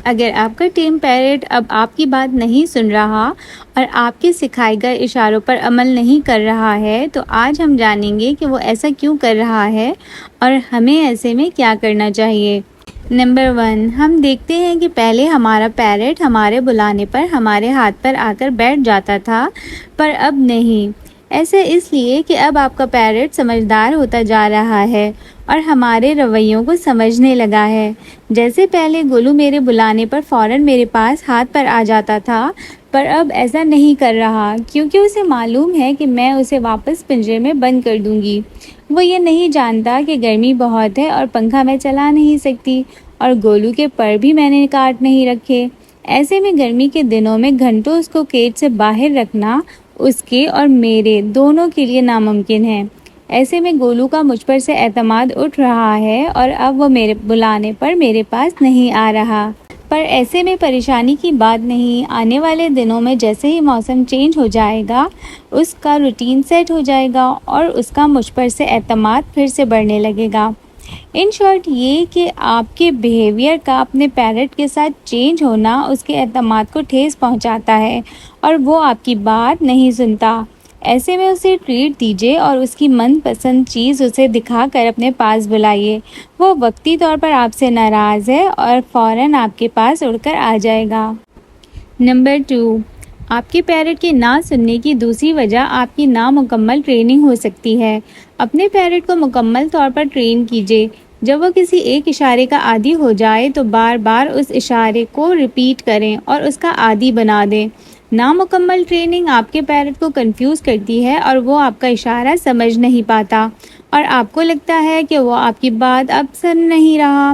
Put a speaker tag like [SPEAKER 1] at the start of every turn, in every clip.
[SPEAKER 1] اگر آپ کا ٹیم پیرٹ اب آپ کی بات نہیں سن رہا اور آپ کے سکھائے گئے اشاروں پر عمل نہیں کر رہا ہے تو آج ہم جانیں گے کہ وہ ایسا کیوں کر رہا ہے اور ہمیں ایسے میں کیا کرنا چاہیے۔ نمبر 1، ہم دیکھتے ہیں کہ پہلے ہمارا پیرٹ ہمارے بلانے پر ہمارے ہاتھ پر آ کر بیٹھ جاتا تھا، پر اب نہیں۔ ایسا اس لیے کہ اب آپ کا پیرٹ سمجھدار ہوتا جا رہا ہے اور ہمارے رویوں کو سمجھنے لگا ہے۔ جیسے پہلے گولو میرے بلانے پر فوراً میرے پاس ہاتھ پر آ جاتا تھا، پر اب ایسا نہیں کر رہا کیونکہ اسے معلوم ہے کہ میں اسے واپس پنجرے میں بند کر دوں گی۔ وہ یہ نہیں جانتا کہ گرمی بہت ہے اور پنکھا میں چلا نہیں سکتی اور گولو کے پر بھی میں نے کاٹ نہیں رکھے۔ ایسے میں گرمی کے دنوں میں گھنٹوں اس کو کیج سے باہر رکھنا اس کے اور میرے دونوں کے لیے ناممکن ہے۔ ایسے میں گولو کا مجھ پر سے اعتماد اٹھ رہا ہے اور اب وہ میرے بلانے پر میرے پاس نہیں آ رہا۔ پر ایسے میں پریشانی کی بات نہیں، آنے والے دنوں میں جیسے ہی موسم چینج ہو جائے گا اس کا روٹین سیٹ ہو جائے گا اور اس کا مجھ پر سے اعتماد پھر سے بڑھنے لگے گا۔ ان شارٹ یہ کہ آپ کے بیہیویئر کا اپنے پیرٹ کے ساتھ چینج ہونا اس کے اعتماد کو ٹھیس پہنچاتا ہے اور وہ آپ کی بات نہیں سنتا۔ ایسے میں اسے ٹریٹ دیجیے اور اس کی من پسند چیز اسے دکھا کر اپنے پاس بلائیے۔ وہ وقتی طور پر آپ سے ناراض ہے اور فوراً آپ کے پاس اڑ کر آ جائے گا۔ نمبر 2، آپ کے پیرٹ کے نہ سننے کی دوسری وجہ آپ کی نامکمل ٹریننگ ہو سکتی ہے۔ اپنے پیرٹ کو مکمل طور پر ٹرین کیجیے۔ جب وہ کسی ایک اشارے کا عادی ہو جائے تو بار بار اس اشارے کو ریپیٹ کریں اور اس کا عادی بنا دیں۔ نامکمل ٹریننگ آپ کے پیرٹ کو کنفیوز کرتی ہے اور وہ آپ کا اشارہ سمجھ نہیں پاتا اور آپ کو لگتا ہے کہ وہ آپ کی بات اب سن نہیں رہا۔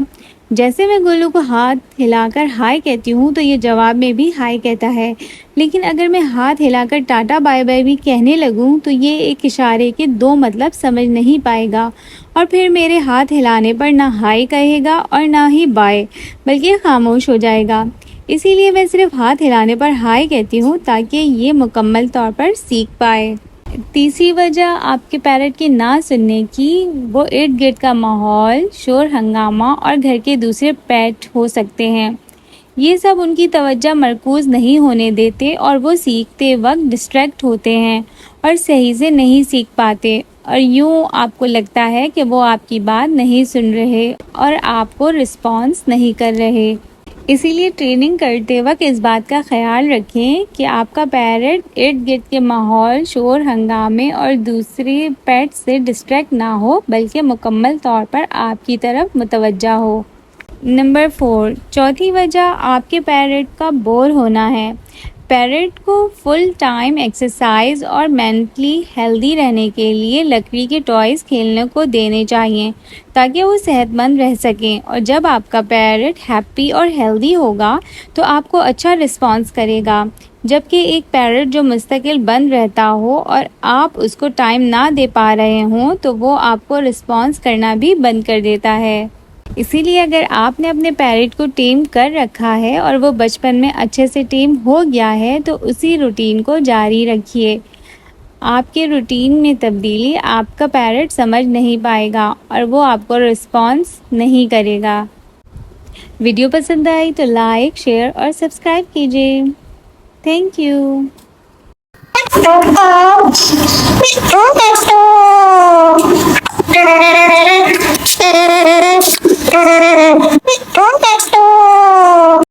[SPEAKER 1] جیسے میں گولو کو ہاتھ ہلا کر ہائے کہتی ہوں تو یہ جواب میں بھی ہائے کہتا ہے، لیکن اگر میں ہاتھ ہلا کر ٹاٹا بائے بائے بھی کہنے لگوں تو یہ ایک اشارے کے دو مطلب سمجھ نہیں پائے گا اور پھر میرے ہاتھ ہلانے پر نہ ہائے کہے گا اور نہ ہی بائے، بلکہ خاموش ہو جائے گا۔ اسی لیے میں صرف ہاتھ ہلانے پر ہائے کہتی ہوں تاکہ یہ مکمل طور پر سیکھ پائے۔ تیسری وجہ آپ کے پیرٹ کی نہ سننے کی، وہ ارد گرد کا ماحول، شور ہنگامہ اور گھر کے دوسرے پیٹ ہو سکتے ہیں۔ یہ سب ان کی توجہ مرکوز نہیں ہونے دیتے اور وہ سیکھتے وقت ڈسٹریکٹ ہوتے ہیں اور صحیح سے نہیں سیکھ پاتے اور یوں آپ کو لگتا ہے کہ وہ آپ کی بات نہیں سن رہے اور آپ کو رسپانس نہیں کر رہے۔ اسی لیے ٹریننگ کرتے وقت اس بات کا خیال رکھیں کہ آپ کا پیرٹ ارد گرد کے ماحول، شور ہنگامے اور دوسرے پیٹ سے ڈسٹریکٹ نہ ہو بلکہ مکمل طور پر آپ کی طرف متوجہ ہو۔ نمبر 4، چوتھی وجہ آپ کے پیرٹ کا بور ہونا ہے۔ پیرٹ کو فل ٹائم ایکسرسائز اور مینٹلی ہیلدی رہنے کے لیے لکڑی کے ٹوائز کھیلنے کو دینے چاہیے تاکہ وہ صحت مند رہ سکیں، اور جب آپ کا پیرٹ ہیپی اور ہیلدی ہوگا تو آپ کو اچھا رسپانس کرے گا، جبکہ ایک پیرٹ جو مستقل بند رہتا ہو اور آپ اس کو ٹائم نہ دے پا رہے ہوں تو وہ آپ کو رسپانس کرنا بھی بند کر دیتا ہے۔ اسی لیے اگر آپ نے اپنے پیرٹ کو ٹیم کر رکھا ہے اور وہ بچپن میں اچھے سے ٹیم ہو گیا ہے تو اسی روٹین کو جاری رکھیے۔ آپ کے روٹین میں تبدیلی آپ کا پیرٹ سمجھ نہیں پائے گا اور وہ آپ کو رسپانس نہیں کرے گا۔ ویڈیو پسند آئی تو لائک، شیئر اور سبسکرائب کیجیے۔ Thank you.